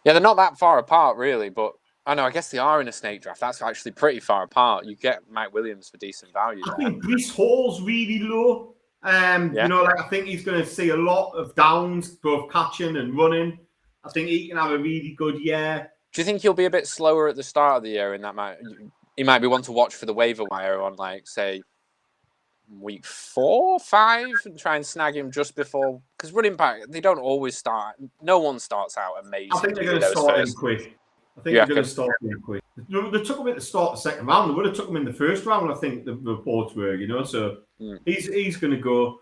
Yeah, they're not that far apart, really, but I know, I guess they are in a snake draft. That's actually pretty far apart. You get Mike Williams for decent value. I think Breece Hall's really low. You know, like I think he's going to see a lot of downs, both catching and running. I think he can have a really good year. Do you think he'll be a bit slower at the start of the year? In that he might be one to watch for the waiver wire on, like, say, week 4, 5, and try and snag him just before, because running back, they don't always start. No one starts out amazing. I think they're going to start him quick. I think they're going to start him quick. They took him at the start of the 2nd round. They would have took him in the 1st round, I think the reports were, you know. So he's going to go.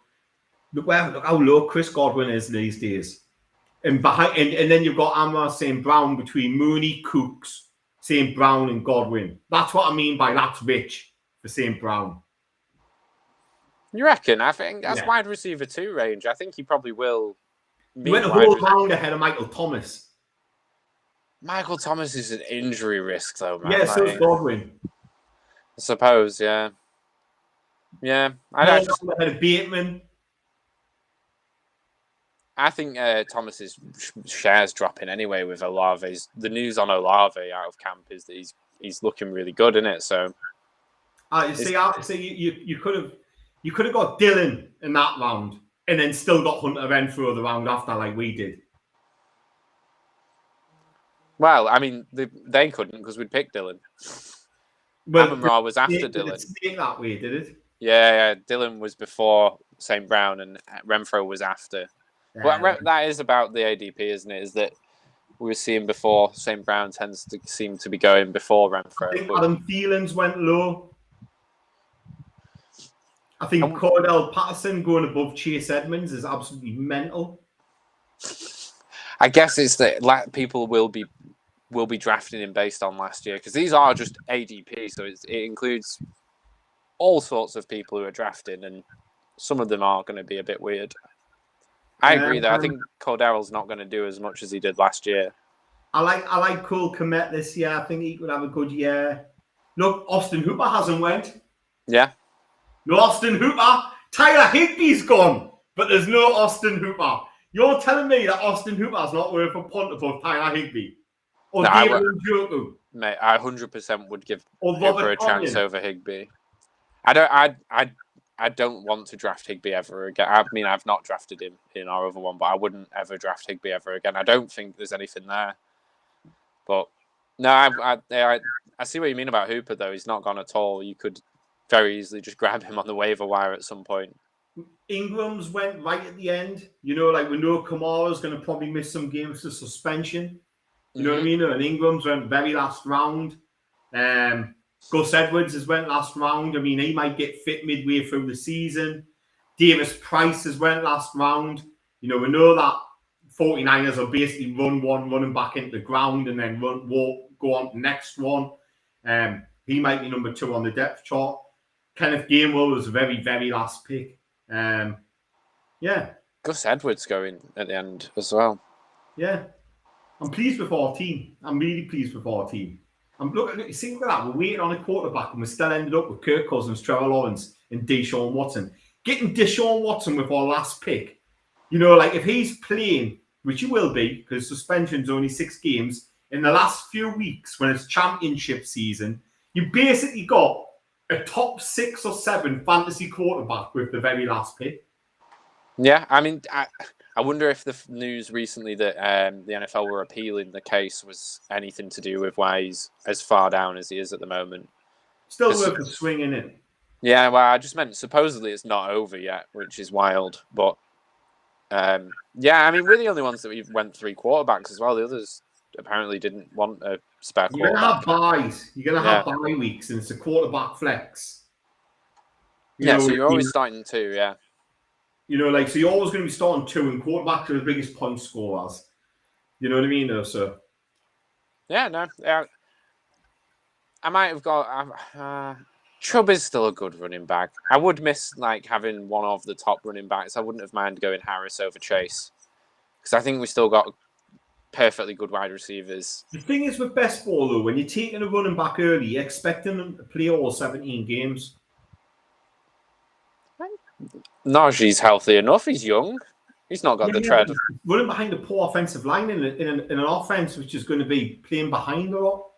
Look how low Chris Godwin is these days. And behind, and then you've got Amar St. Brown between Mooney, Cooks, St. Brown, and Godwin. That's what I mean by that's rich for St. Brown. You reckon? I think that's wide receiver 2 range. I think he probably will. He went a whole round ahead of Michael Thomas. Michael Thomas is an injury risk, though, man. Yeah, so is Godwin. I suppose, yeah. Yeah. I just ahead of Bateman. I think Thomas's shares dropping anyway with Olave. The news on Olave out of camp is that he's looking really good, isn't it? So, you could have got Dylan in that round and then still got Hunter Renfrow the round after, like we did. Well, I mean, they couldn't because we'd picked Dylan. Well, Amon-Ra was after Dylan. Did it stay that way, did it? Yeah. Dylan was before St. Brown and Renfrow was after. But that is about the ADP, isn't it? Is that we were seeing before St. Brown tends to seem to be going before Renfrow. I think Adam Thielens went low. I think Cordell Patterson going above Chase Edmonds is absolutely mental. I guess it's that people will be drafting him based on last year because these are just ADP, so it includes all sorts of people who are drafting, and some of them are going to be a bit weird. I agree, though. I think Cordarrelle's not going to do as much as he did last year. I like Cole Kmet this year. I think he could have a good year. Look, Austin Hooper hasn't went. Yeah. No Austin Hooper. Tyler Higbee's gone, but there's no Austin Hooper. You're telling me that Austin Hooper's not worth a punt above Tyler Higbee? Or David Njoku? Mate, I 100% would give Hooper a chance over Higbee. I don't want to draft Higbee ever again. I mean, I've not drafted him in our other one, but I wouldn't ever draft Higbee ever again. I don't think there's anything there. But no, I see what you mean about Hooper, though. He's not gone at all. You could very easily just grab him on the waiver wire at some point. Ingram's went right at the end. You know, like we know Kamara's going to probably miss some games to suspension. You know what I mean? And Ingram's went very last round. Gus Edwards has went last round. I mean, he might get fit midway through the season. Davis Price has went last round. You know, we know that 49ers will basically run one running back into the ground and then go on to the next one. He might be number 2 on the depth chart. Kenneth Gainwell was a very, very last pick. Gus Edwards going at the end as well. Yeah. I'm pleased with our team. I'm really pleased with our team. Look at that. We're waiting on a quarterback and we still ended up with Kirk Cousins, Trevor Lawrence, and Deshaun Watson. Getting Deshaun Watson with our last pick, you know, like if he's playing, which he will be, because suspension's only 6 games, in the last few weeks when it's championship season, you basically got a top 6 or 7 fantasy quarterback with the very last pick. Yeah, I mean, I wonder if the news recently that the NFL were appealing the case was anything to do with why he's as far down as he is at the moment. Still worth a swing, in it. Yeah, well, I just meant supposedly it's not over yet, which is wild. But yeah, I mean, we're the only ones that we went 3 quarterbacks as well. The others apparently didn't want a spare quarterback. You're going to have buys. You're going to have bye weeks, and it's a quarterback flex. So you're always starting 2, yeah. You know, like, so you're always going to be starting 2, and quarterbacks are the biggest point scorers. You know what I mean, though, so. Yeah, no. Yeah. I might have got... Chubb is still a good running back. I would miss, like, having one of the top running backs. I wouldn't have minded going Harris over Chase. Because I think we still got perfectly good wide receivers. The thing is with best ball, though, when you're taking a running back early, you're expecting them to play all 17 games. Najee's healthy enough. He's young. He's not got the tread. Running behind a poor offensive line in an offense which is going to be playing behind a lot.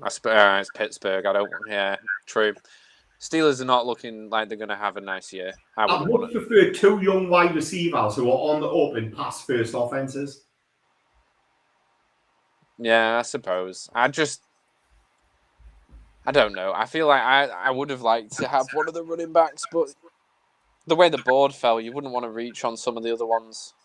It's Pittsburgh. Yeah, true. Steelers are not looking like they're going to have a nice year. I would prefer 2 young wide receivers who are on the open pass first offenses. Yeah, I suppose. I don't know. I feel like I would have liked to have one of the running backs, but the way the board fell, you wouldn't want to reach on some of the other ones.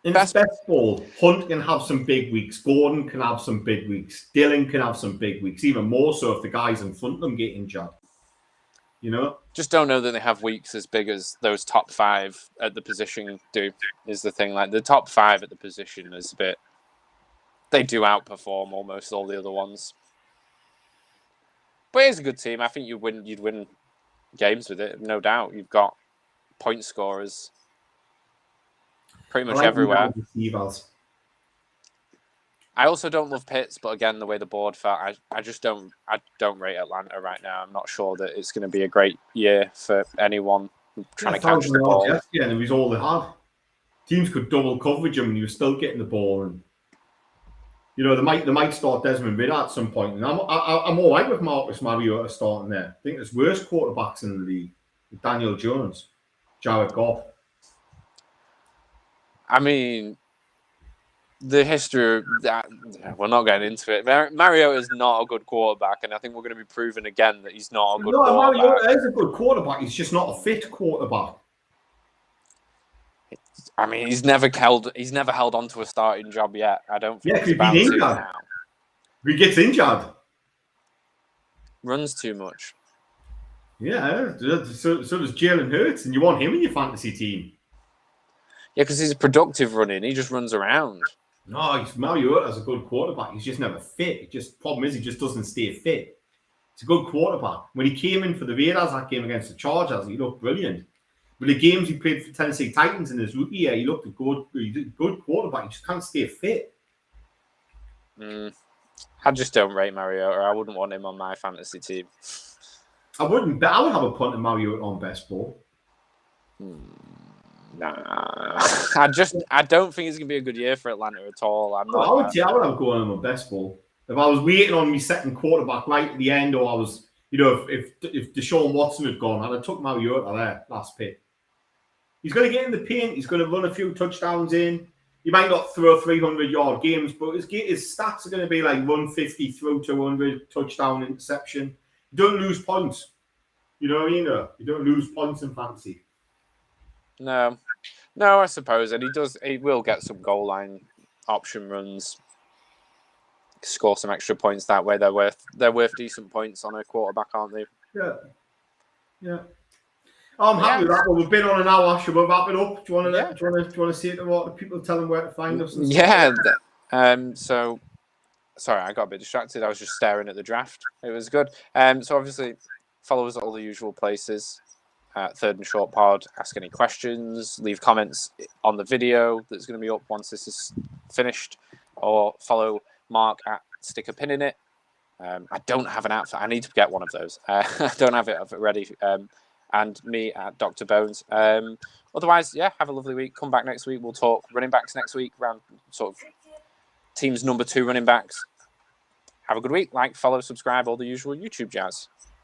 In best ball, Hunt can have some big weeks. Gordon can have some big weeks. Dillon can have some big weeks, even more so if the guys in front of them get injured. You know? Just don't know that they have weeks as big as those top 5 at the position do, is the thing. Like, the top 5 at the position is a bit... They do outperform almost all the other ones. But it's a good team. I think you'd win games with it, no doubt. You've got point scorers pretty much everywhere. I also don't love Pitts, but again, the way the board felt, I don't rate Atlanta right now. I'm not sure that it's going to be a great year for anyone trying to catch the ball. Yeah, and it was all they had. Teams could double coverage him, and you were still getting the ball. And you know, they might start Desmond Ridder at some point. And I'm all right with Marcus Mariota starting there. I think there's worse quarterbacks in the league. Daniel Jones, Jared Goff. I mean, the history of that, we're not getting into it. Mariota is not a good quarterback, and I think we're going to be proving again that he's not a good quarterback. Mariota is a good quarterback. He's just not a fit quarterback. I mean, he's never held on to a starting job yet. I don't think he's about to now. He gets injured. Runs too much. Yeah, so does Jalen Hurts, and you want him in your fantasy team. Yeah, because he's productive running. He just runs around. No, Mariota's a good quarterback. He's just never fit. Problem is, he just doesn't stay fit. He's a good quarterback. When he came in for the Raiders, that game against the Chargers, he looked brilliant. But the games he played for Tennessee Titans in his rookie year, he looked a good quarterback. He just can't stay fit. I just don't rate Mariota. I wouldn't want him on my fantasy team. I wouldn't, but I would have a punt of Mariota on best ball. Nah, I don't think it's gonna be a good year for Atlanta at all. I would have gone on my best ball if I was waiting on me second quarterback right at the end, or I was, you know, if Deshaun Watson had gone, I'd have took Mariota there last pick. He's going to get in the paint. He's going to run a few touchdowns in. He might not throw 300-yard games, but his stats are going to be like 150 through 200, touchdown, interception. You don't lose points. You know what I mean? You don't lose points in fantasy. No, I suppose, and he will get some goal line option runs, score some extra points that way. They're worth decent points on a quarterback, aren't they? Yeah. I'm happy with that. Well, we've been on an hour. Should we wrap it up? Do you want to say to what the people, tell them where to find us? Yeah. So, sorry, I got a bit distracted. I was just staring at the draft. It was good. So obviously, follow us at all the usual places. Third and Short Pod. Ask any questions. Leave comments on the video that's going to be up once this is finished. Or follow Mark at Stick a Pin in It. I don't have an outfit. I need to get one of those. I don't have it ready. And me at Dr. Bones. Otherwise, yeah, have a lovely week. Come back next week. We'll talk running backs next week, around sort of teams number 2 running backs. Have a good week. Like, follow, subscribe, all the usual YouTube jazz.